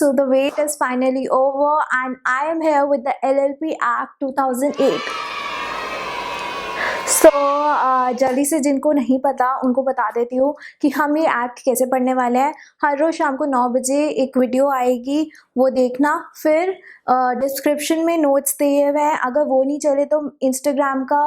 So the wait is finally over and I am here with the LLP Act 2008. So जल्दी से जिनको नहीं पता उनको बता देती हूँ कि हम ये एक्ट कैसे पढ़ने वाले हैं। हर रोज़ शाम को 9 बजे एक वीडियो आएगी, वो देखना। फिर डिस्क्रिप्शन में नोट्स दिए हुए हैं, अगर वो नहीं चले तो इंस्टाग्राम का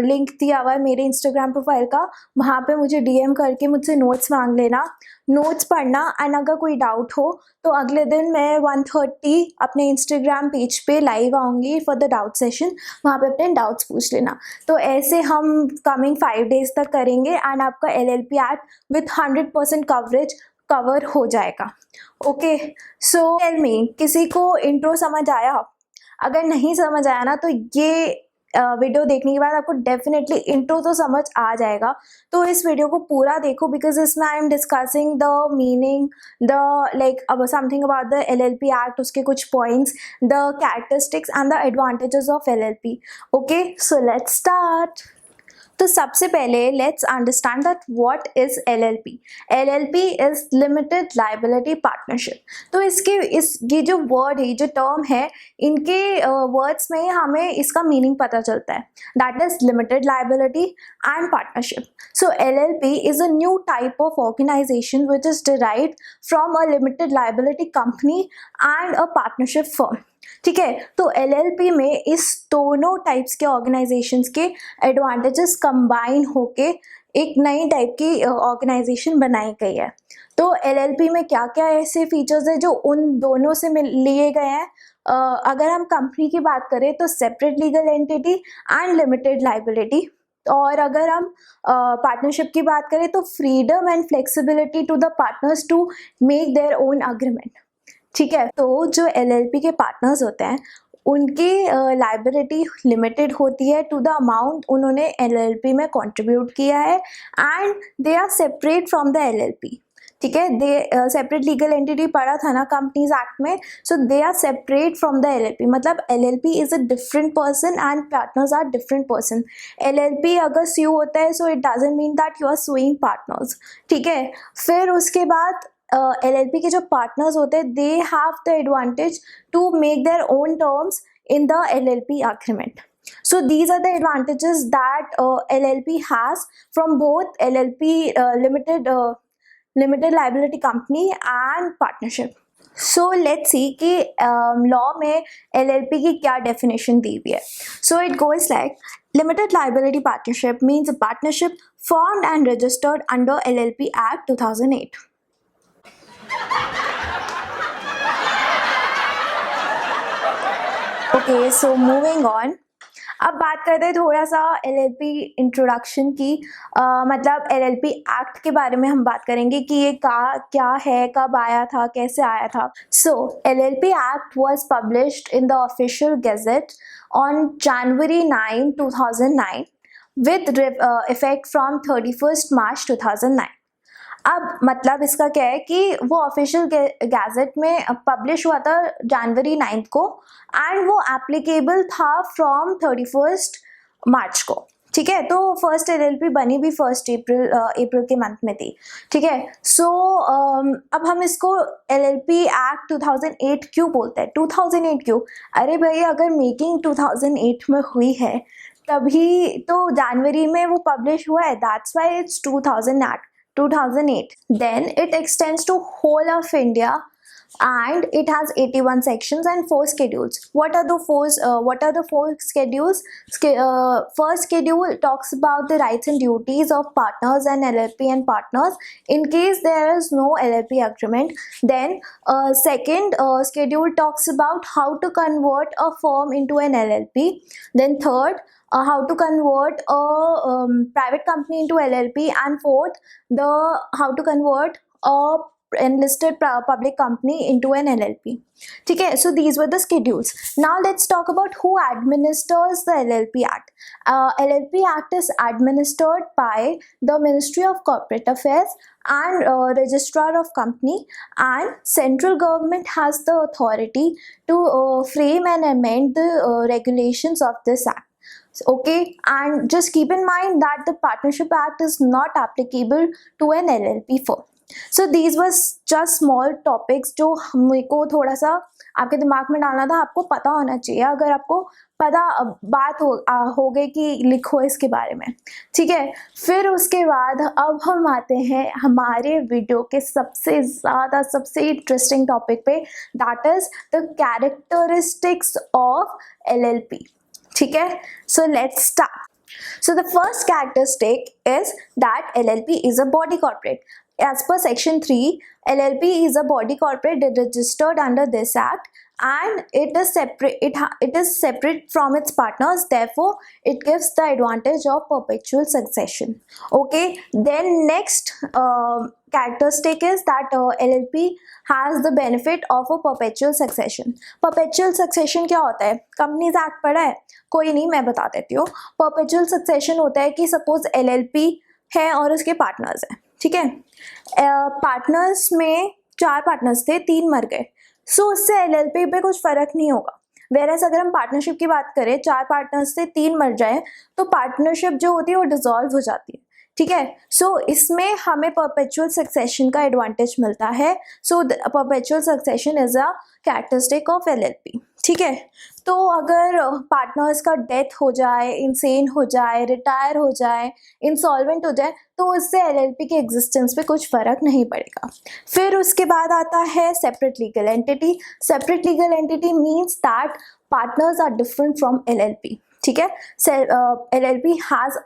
लिंक दिया हुआ है मेरे इंस्टाग्राम प्रोफाइल का, वहाँ पे मुझे डीएम करके मुझसे नोट्स मांग लेना, नोट्स पढ़ना। एंड अगर कोई डाउट हो तो अगले दिन मैं 1:30 अपने इंस्टाग्राम पेज पे लाइव आऊँगी फॉर द डाउट सेशन, वहाँ पे अपने डाउट्स पूछ लेना। तो ऐसे हम कमिंग 5 डेज तक करेंगे एंड आपका LLP act with 100% coverage cover हो जाएगा। ओके, सो टेल मी, किसी को इंट्रो समझ आया? अगर नहीं समझ आया ना तो ये वीडियो देखने के बाद आपको डेफिनेटली इंट्रो तो समझ आ जाएगा। तो इस वीडियो को पूरा देखो बिकॉज इसमें I am discussing the meaning, the like अब something about the LLP act, उसके कुछ points, the characteristics and the advantages of LLP। Okay, so let's start. तो सबसे पहले let's understand that what is LLP। LLP is limited liability partnership. तो ये जो word है, जो टर्म है, इनके वर्ड्स में हमें इसका मीनिंग पता चलता है, that is limited liability and partnership. So LLP is a new type of organisation which is derived from a limited liability company and a partnership firm. ठीक है, तो LLP में इस दोनों टाइप्स के ऑर्गेनाइजेशंस के एडवांटेजेस कंबाइन होके एक नई टाइप की ऑर्गेनाइजेशन बनाई गई है। तो LLP में क्या क्या ऐसे फीचर्स है जो उन दोनों से लिए गए हैं? अगर हम कंपनी की बात करें तो separate legal entity and limited liability, और अगर हम पार्टनरशिप की बात करें तो freedom and flexibility to the partners to make their own agreement. ठीक है, तो जो LLP के पार्टनर्स होते हैं उनकी लायबिलिटी लिमिटेड होती है टू द अमाउंट उन्होंने LLP में कंट्रीब्यूट किया है and they are separate from the LLP। ठीक है, दे सेपरेट लीगल एंटिटी पढ़ा था ना कंपनीज एक्ट में, so they are separate from the LLP। मतलब LLP is a different person and partners are different person. LLP अगर स्यू होता है so it doesn't mean that you are suing partners. ठीक है, फिर उसके बाद LLP के जो पार्टनर्स होते हैं they have the advantage to make their own terms in the LLP agreement. So these are the advantages that LLP has from both LLP limited liability company and partnership. So let's see कि law में LLP की क्या definition दी हुई है। So it goes like limited liability partnership means a partnership formed and registered under LLP Act 2008. Okay, so moving on. अब बात करते हैं थोड़ा सा LLP इंट्रोडक्शन की। मतलब LLP एक्ट के बारे में हम बात करेंगे कि ये क्या है, कब आया था, कैसे आया था। सो LLP act was published in the official gazette on January 9, 2009 with effect from 31 मार्च 2009। अब मतलब इसका क्या है कि वो ऑफिशियल गैजेट में पब्लिश हुआ था जनवरी 9 को एंड वो एप्लीकेबल था फ्रॉम 31 मार्च को। ठीक है, तो फर्स्ट LLP बनी भी 1 अप्रैल के मंथ में थी। ठीक है, सो अब हम इसको LLP एक्ट 2008 क्यों बोलते हैं? 2008 क्यों? अरे भाई, अगर मेकिंग 2008 में हुई है तभी तो जनवरी में वो पब्लिश हुआ है, that's why it's 2008. Then it extends to whole of India and it has 81 sections and 4 schedules. What are the four schedules? First schedule talks about the rights and duties of partners and LLP and partners in case there is no LLP agreement. Then second schedule talks about how to convert a firm into an LLP. Then third, how to convert a private company into LLP, and fourth, how to convert a enlisted public company into an LLP. ठीक है, so these were the schedules. Now let's talk about who administers the LLP Act. LLP Act is administered by the Ministry of Corporate Affairs and Registrar of Company, and central government has the authority to frame and amend the regulations of this act. Okay, and just keep in mind that the Partnership Act is not applicable to an LLP firm. So these was just small topics जो मेरे को थोड़ा सा आपके दिमाग में डालना था, आपको पता होना चाहिए। अगर आपको पता बात हो गई कि लिखो इसके बारे में, ठीक है। फिर उसके बाद अब हम आते हैं हमारे वीडियो के सबसे ज़्यादा सबसे इंटरेस्टिंग टॉपिक पे, that is the characteristics of LLP, ठीक है। सो let's start. So the first characteristic is that LLP is a body corporate. As per section 3, LLP is a body corporate that is registered under this act and it is separate. It is separate from its partners. Therefore, it gives the advantage of perpetual succession. Okay. Then next characteristic is that LLP has the benefit of a perpetual succession. Perpetual succession क्या होता है? Companies act पढ़ा है? कोई नहीं, मैं बता देती हूँ। परपेचुअल सक्सेशन होता है कि सपोज LLP है और उसके पार्टनर्स हैं, ठीक है। पार्टनर्स में 4 पार्टनर्स थे, 3 मर गए, सो उससे LLP पे कुछ फर्क नहीं होगा। वेरस अगर हम पार्टनरशिप की बात करें, 4 पार्टनर्स थे, 3 मर जाए, तो पार्टनरशिप जो होती है वो डिसॉल्व हो जाती है, ठीक है। सो इसमें हमें परपेचुअल सक्सेशन का एडवांटेज मिलता है। So perpetual succession is a characteristic of LLP, ठीक है। तो अगर पार्टनर्स का डेथ हो जाए, इंसेन हो जाए, रिटायर हो जाए, इंसॉल्वेंट हो जाए, तो उससे LLP के एग्जिस्टेंस पे कुछ फ़र्क नहीं पड़ेगा। फिर उसके बाद आता है separate legal entity. Separate legal entity means that partners are different from LLP, ठीक है। LLP has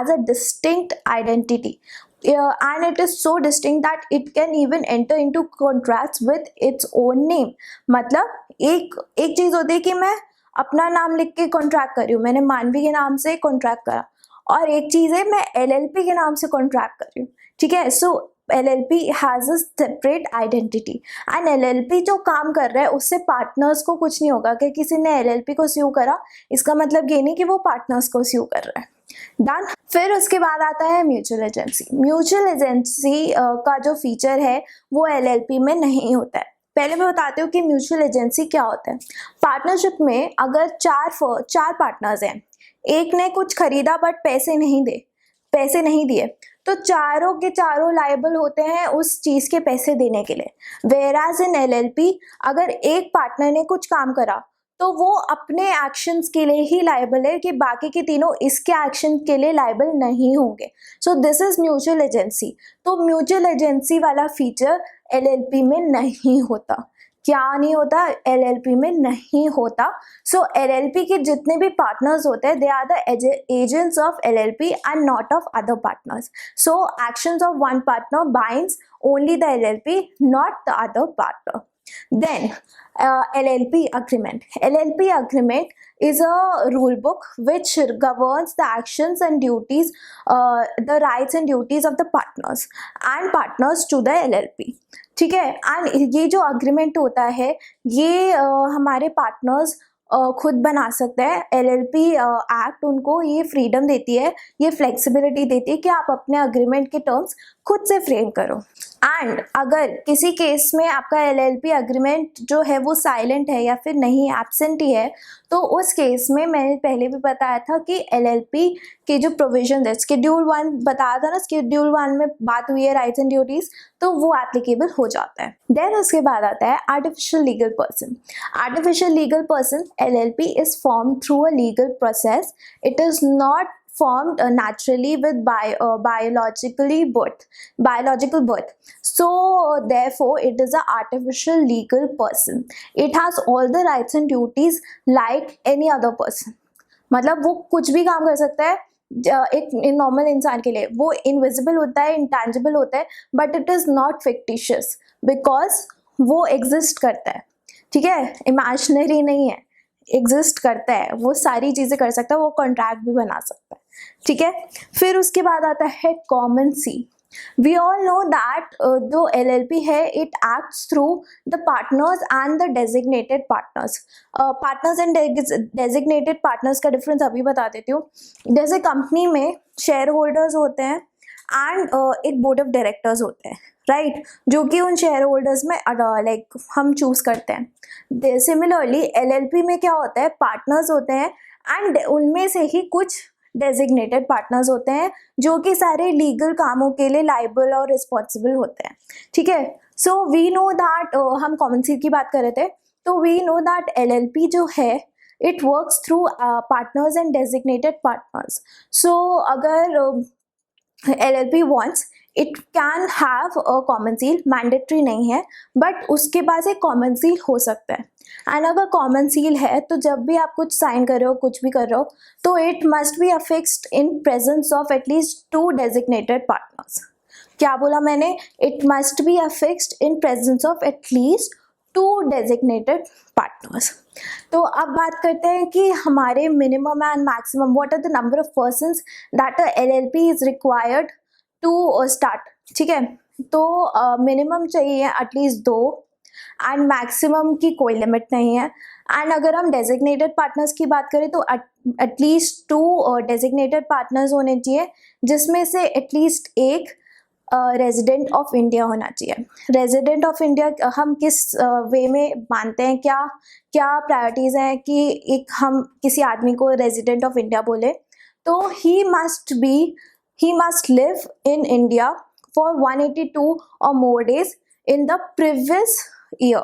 a distinct identity. And it is so distinct that it can even enter into contracts with its own name. मतलब एक चीज़ होती है कि मैं अपना नाम लिख के कॉन्ट्रैक्ट कर रही हूँ, मैंने मानवी के नाम से कॉन्ट्रैक्ट करा, और एक चीज़ है मैं LLP के नाम से कॉन्ट्रैक्ट कर रही हूँ, ठीक है। सो LLP has a separate identity and LLP जो काम कर रहा है उससे पार्टनर्स को कुछ नहीं होगा कि किसी ने LLP को स्यू करा, इसका मतलब ये नहीं कि वो पार्टनर्स को स्यू कर रहा है। डन। फिर उसके बाद आता है म्यूचुअल एजेंसी। म्यूचुअल एजेंसी का जो फीचर है वो LLP में नहीं होता है। पहले मैं बताती हूँ कि म्यूचुअल एजेंसी क्या होता है। पार्टनरशिप में अगर 4 पार्टनर्स हैं, एक ने कुछ खरीदा बट पैसे नहीं दिए, तो चारों के चारों लायबल होते हैं उस चीज़ के पैसे देने के लिए। वेराज इन LLP अगर एक पार्टनर ने कुछ काम करा तो वो अपने एक्शंस के लिए ही लायबल है, कि बाकी के तीनों इसके एक्शन के लिए लायबल नहीं होंगे। So this is mutual agency. तो म्यूचुअल एजेंसी वाला फीचर LLP में नहीं होता। क्या नहीं होता? LLP में नहीं होता। सो LLP के जितने भी पार्टनर्स होते हैं, they are the agents of LLP and not of other partners. So actions of one partner binds only the LLP, not the other partner. Then LLP agreement. LLP agreement is a rule book which governs the actions and duties, the rights and duties of the partners to the LLP, ठीक है। And ये जो agreement होता है ये हमारे partners खुद बना सकते हैं। LLP एक्ट उनको ये फ्रीडम देती है, ये फ्लेक्सिबिलिटी देती है कि आप अपने अग्रीमेंट के टर्म्स खुद से फ्रेम करो। एंड अगर किसी केस में आपका LLP अग्रीमेंट जो है वो साइलेंट है या फिर नहीं, एब्सेंट ही है, तो उस केस में मैंने पहले भी बताया था कि LLP के जो प्रोविजन है, शेड्यूल 1 बताया था ना, शेड्यूल 1 में बात हुई है राइट्स एंड ड्यूटीज, तो वो एप्लीकेबल हो जाता है। देन उसके बाद आता है artificial legal person. Artificial legal person LLP is formed through a legal process. It is not formed naturally with biological birth. So therefore it is an artificial legal person. It has all the rights and duties like any other person. मतलब वो कुछ भी काम कर सकता है एक normal इंसान के लिए। वो इनविजिबल होता है, इंटैंजिबल होता है, but it is not fictitious because वो एग्जिस्ट करता है, ठीक है। इमेजिनरी नहीं है, एग्जिस्ट करता है, वो सारी चीज़ें कर सकता है, वो कॉन्ट्रैक्ट भी बना सकता है, ठीक है। फिर उसके बाद आता है common seal. We all know that जो LLP है it acts through the partners and the designated partners. Partners and designated partners का डिफरेंस अभी बता देती हूँ। जैसे कंपनी में शेयर होल्डर्स होते हैं एंड एक बोर्ड ऑफ डायरेक्टर्स होते हैं, राइट, जो कि उन शेयर होल्डर्स में लाइक हम चूज करते हैं। सिमिलरली LLP में क्या होता है, पार्टनर्स होते हैं एंड उनमें से ही कुछ डेजिग्नेटेड पार्टनर्स होते हैं जो कि सारे लीगल कामों के लिए लाइबल और रिस्पॉन्सिबल होते हैं, ठीक है। सो वी नो दैट, हम कॉमन सील की बात कर रहे थे, तो वी नो दैट LLP जो है it works through partners and designated partners. So अगर LLP wants, it can have a common seal, mandatory नहीं है, बट उसके पास एक कॉमन सील हो सकता है। एंड अगर कॉमन सील है तो जब भी आप कुछ साइन कर रहे हो, कुछ भी कर रहे हो, तो it must be affixed in presence of at least 2 designated partners. क्या बोला मैंने? It must be affixed in presence of at least 2 designated partners. तो अब बात करते हैं कि हमारे minimum and maximum, what are the number of persons that a LLP is required to start, ठीक है। तो मिनिमम चाहिए एटलीस्ट 2 एंड मैक्सिमम की कोई लिमिट नहीं है। एंड अगर हम डेजिग्नेटेड पार्टनर्स की बात करें तो एटलीस्ट 2 डेजिग्नेटेड पार्टनर्स होने चाहिए, जिसमें से एटलीस्ट एक रेजिडेंट ऑफ इंडिया होना चाहिए। रेजिडेंट ऑफ इंडिया हम किस वे में मानते हैं, क्या क्या प्रायोरिटीज़ हैं कि एक हम किसी आदमी को रेजिडेंट ऑफ इंडिया बोले, तो he must live in India for 182 और more days in the previous year,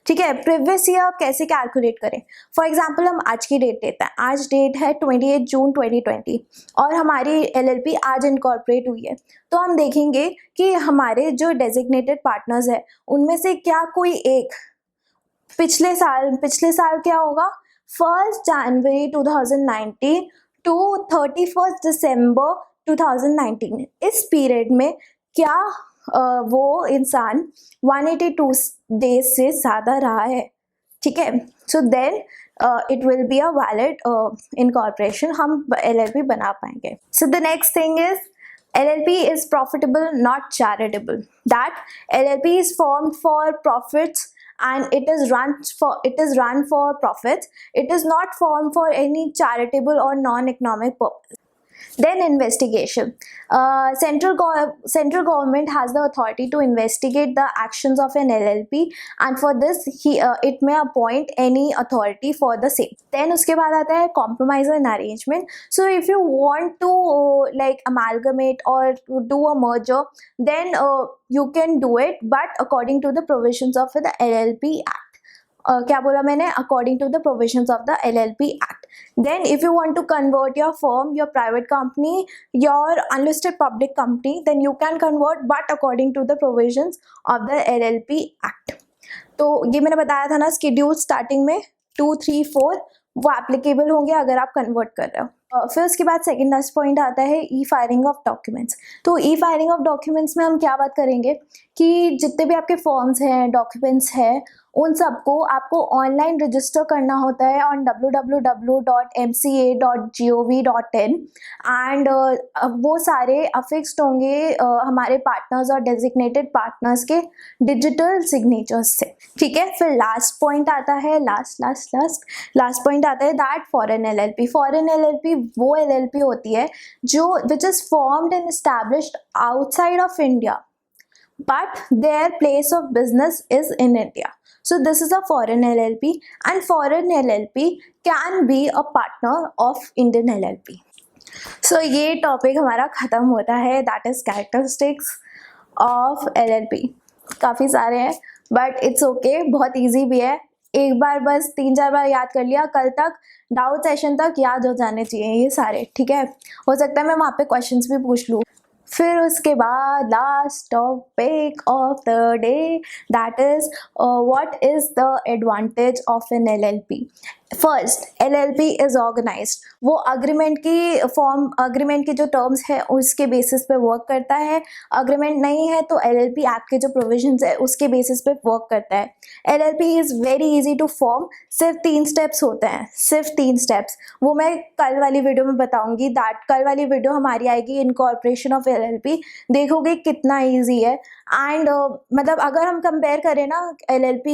ठीक है। प्रीवियस ईयर कैसे कैलकुलेट करें? फॉर एग्जाम्पल हम आज की डेट लेते हैं, आज डेट है 28 जून 2020 और हमारी LLP आज इनकॉर्पोरेट हुई है, तो हम देखेंगे कि हमारे जो डेजिग्नेटेड पार्टनर्स है उनमें से क्या कोई एक पिछले साल क्या होगा, 1 जनवरी 2019 टू 31 दिसंबर 2019, इस पीरियड में क्या वो इंसान 182 डेज से ज़्यादा रहा है, ठीक है। So then it will be a valid incorporation, हम LLP बना पाएंगे। So the next thing is LLP is profitable, not charitable. That LLP is formed for profits and it is run for profits. It is not formed for any charitable or non-economic purpose. Then investigation. Central government has the authority to investigate the actions of an LLP, and for this it may appoint any authority for the same. Then उसके बाद आता है compromise and arrangement. So if you want to like amalgamate or do a merger, then you can do it, but according to the provisions of the LLP Act. क्या बोला मैंने? According to the provisions of the LLP Act. Then if you want to convert your firm, your private company, your unlisted public company, then you can convert, but according to the provisions of the LLP Act. तो ये मैंने बताया था ना, schedule starting में 2, 3, 4 वो applicable होंगे अगर आप कन्वर्ट कर रहे हो। फिर उसके बाद सेकेंड लास्ट पॉइंट आता है ई फायरिंग ऑफ डॉक्यूमेंट्स। तो ई फायरिंग ऑफ डॉक्यूमेंट्स में हम क्या बात करेंगे कि जितने भी आपके फॉर्म्स हैं, डॉक्यूमेंट्स हैं, उन सबको आपको ऑनलाइन रजिस्टर करना होता है ऑन www.mca.gov.in एंड वो सारे अफिक्स्ड होंगे हमारे पार्टनर्स और डेजिग्नेटेड पार्टनर्स के डिजिटल सिग्नेचर्स से, ठीक है। फिर लास्ट पॉइंट आता है, लास्ट पॉइंट आता है that foreign LLP। Foreign LLP वो LLP होती है जो which is formed and established outside of India but their place of business is in India. So this is a foreign LLP and foreign LLP can be a partner of Indian LLP. So ये topic हमारा ख़त्म होता है, that is characteristics of LLP। काफ़ी सारे हैं but it's okay, बहुत easy भी है, एक बार बस 3-4 बार याद कर लिया, कल तक डाउट सेशन तक याद हो जाने चाहिए ये सारे, ठीक है। हो सकता है मैं वहाँ पे क्वेश्चंस भी पूछ लूँ। फिर उसके बाद last topic of the day that is what is the advantage of an LLP। First, LLP is organised, वो अग्रीमेंट की जो टर्म्स है उसके बेसिस पे वर्क करता है। अग्रीमेंट नहीं है तो LLP एक्ट के जो प्रोविजंस है उसके बेसिस पे वर्क करता है। LLP is very easy to form, सिर्फ 3 स्टेप्स होते हैं, सिर्फ 3 स्टेप्स। वो मैं कल वाली वीडियो में बताऊंगी, दैट कल वाली वीडियो हमारी आएगी इनकॉर्पोरेशन ऑफ LLP, देखोगे कितना ईजी है। एंड मतलब अगर हम कंपेयर करें ना LLP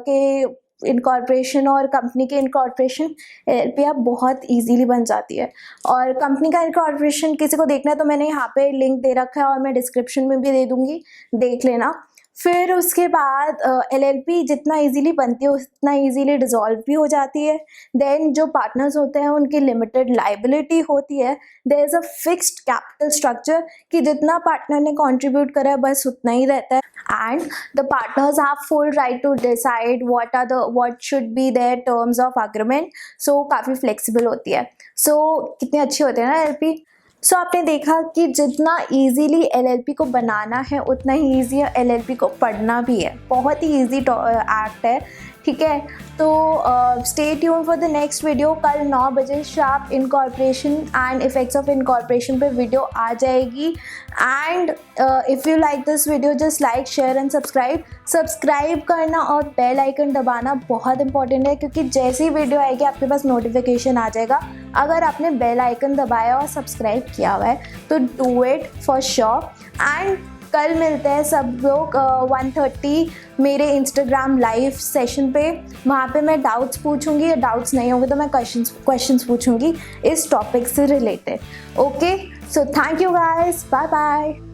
के इनकॉर्पोरेशन और कंपनी के इनकॉर्पोरेशन, LLP अब बहुत इजीली बन जाती है। और कंपनी का इनकॉर्पोरेशन किसी को देखना है तो मैंने यहाँ पे लिंक दे रखा है और मैं डिस्क्रिप्शन में भी दे दूँगी, देख लेना। फिर उसके बाद LLP जितना इजीली बनती है उतना इजीली डिसॉल्व भी हो जाती है। देन जो पार्टनर्स होते हैं उनकी लिमिटेड लाइबिलिटी होती है। There is a fixed capital structure कि जितना पार्टनर ने कंट्रीब्यूट करा है बस उतना ही रहता है। And the partners have full right to decide what should be there terms of agreement. So काफ़ी फ्लेक्सिबल होती है। सो कितने अच्छे होते हैं ना LLP। सो आपने देखा कि जितना इजीली LLP को बनाना है उतना ही ईजी है LLP को पढ़ना भी है। बहुत ही ईजी एक्ट है, ठीक है। तो stay tune for the next video. कल 9 बजे sharp incorporation and effects of incorporation पे वीडियो आ जाएगी। And if you like this video just like share and subscribe करना और बेल आइकन दबाना बहुत इंपॉर्टेंट है, क्योंकि जैसी ही वीडियो आएगी आपके पास नोटिफिकेशन आ जाएगा। अगर आपने बेल आइकन दबाया और सब्सक्राइब किया हुआ है तो do it for sure. And कल मिलते हैं सब लोग 1:30 मेरे इंस्टाग्राम लाइव सेशन पे। वहाँ पे मैं डाउट्स पूछूंगी, डाउट्स नहीं होंगे तो मैं क्वेश्चंस पूछूंगी इस टॉपिक से related. Okay, so thank you guys, bye bye.